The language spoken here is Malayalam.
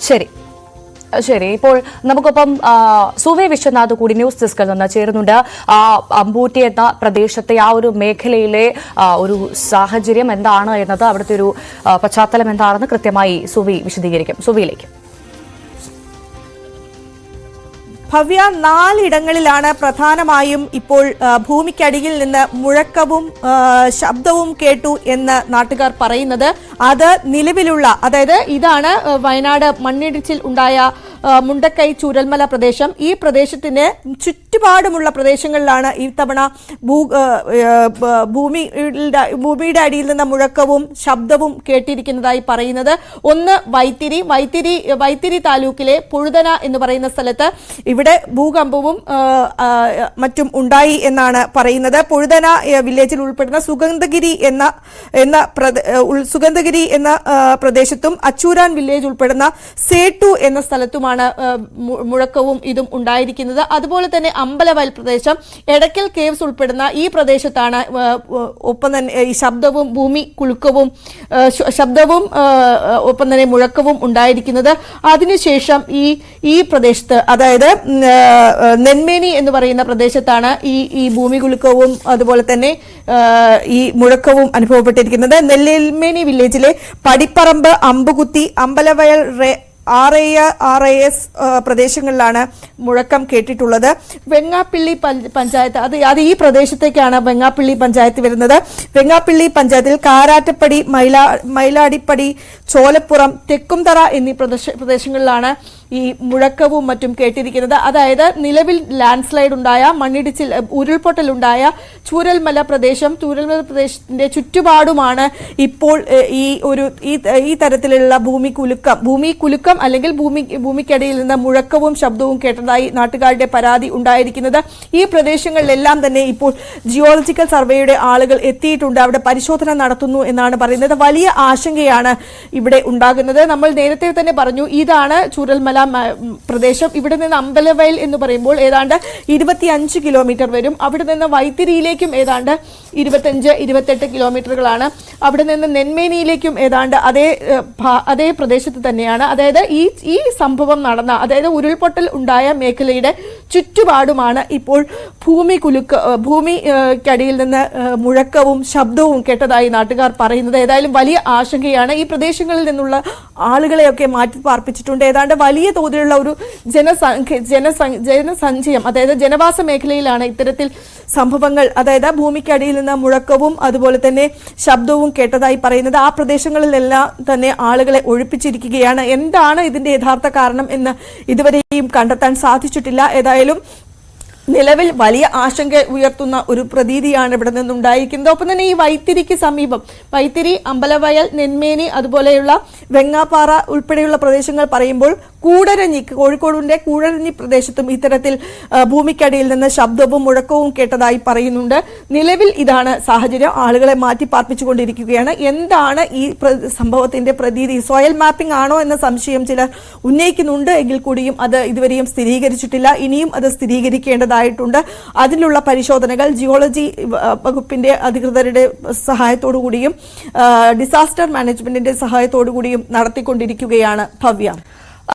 ശരി ശരി ഇപ്പോൾ നമുക്കൊപ്പം സുവേ വിശ്വനാഥ് കൂടി ന്യൂസ് ഡെസ്കിൽ നിന്ന് ചേരുന്നുണ്ട്. അമ്പൂറ്റി എന്ന പ്രദേശത്തെ ആ ഒരു മേഖലയിലെ ഒരു സാഹചര്യം എന്താണ് എന്നത്, അവിടുത്തെ ഒരു പശ്ചാത്തലം എന്താണെന്ന് കൃത്യമായി സുവി വിശദീകരിക്കും. സുവിയിലേക്ക്. ഭവ്യ, 4 ഇടങ്ങളിലാണ് പ്രധാനമായും ഇപ്പോൾ ഭൂമിക്കടിയിൽ നിന്ന് മുഴക്കവും ശബ്ദവും കേട്ടു എന്ന് നാട്ടുകാർ പറയുന്നത്. അത് നിലവിലുള്ള, അതായത് ഇതാണ് വയനാട് മണ്ണിടിച്ചിൽ ഉണ്ടായ മുണ്ടക്കൈ ചൂരൽമല പ്രദേശം. ഈ പ്രദേശത്തിന് ചുറ്റുപാടുമുള്ള പ്രദേശങ്ങളിലാണ് ഇത്തവണ ഭൂമിയുടെ അടിയിൽ നിന്ന് മുഴക്കവും ശബ്ദവും കേട്ടിരിക്കുന്നതായി പറയുന്നത്. ഒന്ന് വൈത്തിരി താലൂക്കിലെ പുഴുതന എന്ന് പറയുന്ന സ്ഥലത്ത് ഇവിടെ ഭൂകമ്പവും മറ്റും ഉണ്ടായി എന്നാണ് പറയുന്നത്. പുഴുതന വില്ലേജിൽ ഉൾപ്പെടുന്ന സുഗന്ധഗിരി എന്ന പ്രദേശത്തും അച്ചൂരാൻ വില്ലേജ് ഉൾപ്പെടുന്ന സേട്ടു എന്ന സ്ഥലത്തുമാണ് മുഴക്കവും ഇതും ഉണ്ടായിരിക്കുന്നത്. അതുപോലെ തന്നെ അമ്പലവയൽ പ്രദേശം, എടക്കൽ കേവ്സ് ഉൾപ്പെടുന്ന ഈ പ്രദേശത്താണ് ഒപ്പം തന്നെ ഈ ശബ്ദവും ഭൂമി കുലുക്കവും ശബ്ദവും ഒപ്പം തന്നെ മുഴക്കവും ഉണ്ടായിരിക്കുന്നത്. അതിനുശേഷം ഈ പ്രദേശത്ത്, അതായത് നെന്മേനി എന്ന് പറയുന്ന പ്രദേശത്താണ് ഈ ഭൂമി കുലുക്കവും അതുപോലെ തന്നെ ഈ മുഴക്കവും അനുഭവപ്പെട്ടിരിക്കുന്നത്. നെന്മേനി വില്ലേജിലെ പടിപ്പറമ്പ്, അമ്പുകുത്തി, അമ്പലവയൽ RAS പ്രദേശങ്ങളിലാണ് മുഴക്കം കേട്ടിട്ടുള്ളത്. വെങ്ങാപ്പിള്ളി പഞ്ചായത്ത്, അത് ഈ പ്രദേശത്തേക്കാണ് വെങ്ങാപ്പിള്ളി പഞ്ചായത്ത് വരുന്നത്. വെങ്ങാപ്പിള്ളി പഞ്ചായത്തിൽ കാരാറ്റപ്പടി, മൈലാടിപ്പടി, ചോലപ്പുറം, തെക്കുംതറ എന്നീ പ്രദേശങ്ങളിലാണ് ഈ മുഴക്കവും മറ്റും കേട്ടിരിക്കുന്നത്. അതായത് നിലവിൽ ലാൻഡ് സ്ലൈഡ് ഉണ്ടായ, മണ്ണിടിച്ചിൽ ഉരുൾപൊട്ടലുണ്ടായ ചൂരൽമല പ്രദേശത്തിന്റെ ചുറ്റുപാടുമാണ് ഇപ്പോൾ ഈ തരത്തിലുള്ള ഭൂമി കുലുക്കം അല്ലെങ്കിൽ ഭൂമിക്കടിയിൽ നിന്ന് മുഴക്കവും ശബ്ദവും കേട്ടതായി നാട്ടുകാരുടെ പരാതി ഉണ്ടായിരിക്കുന്നത്. ഈ പ്രദേശങ്ങളിലെല്ലാം തന്നെ ഇപ്പോൾ ജിയോളജിക്കൽ സർവേയുടെ ആളുകൾ എത്തിയിട്ടുണ്ട്, അവിടെ പരിശോധന നടത്തുന്നു എന്നാണ് പറയുന്നത്. വലിയ ആശങ്കയാണ് ഇവിടെ ഉണ്ടാകുന്നത്. നമ്മൾ നേരത്തെ തന്നെ പറഞ്ഞു, ഇതാണ് ചൂരൽമല പ്രദേശം. ഇവിടെ നിന്ന് അമ്പലവയൽ എന്ന് പറയുമ്പോൾ ഏതാണ്ട് 25 കിലോമീറ്റർ വരും. അവിടെ നിന്ന് വൈത്തിരിയിലേക്കും ഏതാണ്ട് 25-28 കിലോമീറ്ററുകളാണ്. അവിടെ നിന്ന് നെന്മേനിയിലേക്കും ഏതാണ്ട് അതേ പ്രദേശത്ത് തന്നെയാണ്. അതായത് ഈ സംഭവം നടന്ന, അതായത് ഉരുൾപൊട്ടൽ ഉണ്ടായ മേഖലയുടെ ചുറ്റുപാടുമാണ് ഇപ്പോൾ ഭൂമിക്കടിയിൽ നിന്ന് മുഴക്കവും ശബ്ദവും കേട്ടതായി നാട്ടുകാർ പറയുന്നത്. ഏതായാലും വലിയ ആശങ്കയാണ്. ഈ പ്രദേശങ്ങളിൽ നിന്നുള്ള ആളുകളെയൊക്കെ മാറ്റി പാർപ്പിച്ചിട്ടുണ്ട്. ഏതാണ്ട് വലിയ തോതിലുള്ള ഒരു ജനസഞ്ചയം, അതായത് ജനവാസ മേഖലയിലാണ് ഇത്തരത്തിൽ സംഭവങ്ങൾ, അതായത് ഭൂമിക്കടിയിൽ നിന്ന് മുഴക്കവും അതുപോലെ തന്നെ ശബ്ദവും കേട്ടതായി പറയുന്നത്. ആ പ്രദേശങ്ങളിലെല്ലാം തന്നെ ആളുകളെ ഒഴിപ്പിച്ചിരിക്കുകയാണ്. എന്താണ് ഇതിന്റെ യഥാർത്ഥ കാരണം എന്ന് ഇതുവരെയും കണ്ടെത്താൻ സാധിച്ചിട്ടില്ല. ഏതായാലും നിലവിൽ വലിയ ആശങ്ക ഉയർത്തുന്ന ഒരു പ്രതീതിയാണ് ഇവിടെ നിന്നുണ്ടായിരിക്കുന്നത്. ഒപ്പം തന്നെ ഈ വൈത്തിരിക്ക് സമീപം, വൈത്തിരി, അമ്പലവയൽ, നെന്മേനി, അതുപോലെയുള്ള വെങ്ങാപ്പാറ ഉൾപ്പെടെയുള്ള പ്രദേശങ്ങൾ പറയുമ്പോൾ കൂടരഞ്ഞി, കോഴിക്കോടിന്റെ കൂടരഞ്ഞി പ്രദേശത്തും ഇത്തരത്തിൽ ഭൂമിക്കടിയിൽ നിന്ന് ശബ്ദവും മുഴക്കവും കേട്ടതായി പറയുന്നുണ്ട്. നിലവിൽ ഇതാണ് സാഹചര്യം. ആളുകളെ മാറ്റി പാർപ്പിച്ചുകൊണ്ടിരിക്കുകയാണ്. എന്താണ് ഈ സംഭവത്തിന്റെ പ്രതീതി? സോയിൽ മാപ്പിംഗ് ആണോ എന്ന സംശയം ചിലർ ഉന്നയിക്കുന്നുണ്ട്. എങ്കിൽ കൂടിയും അത് ഇതുവരെയും സ്ഥിരീകരിച്ചിട്ടില്ല. ഇനിയും അത് സ്ഥിരീകരിക്കേണ്ടതായിട്ടുണ്ട്. അതിനുള്ള പരിശോധനകൾ ജിയോളജി വകുപ്പിന്റെ അധികൃതരുടെ സഹായത്തോടുകൂടിയും ഡിസാസ്റ്റർ മാനേജ്മെന്റിന്റെ സഹായത്തോടുകൂടിയും നടത്തിക്കൊണ്ടിരിക്കുകയാണ്. ഭവ്യ.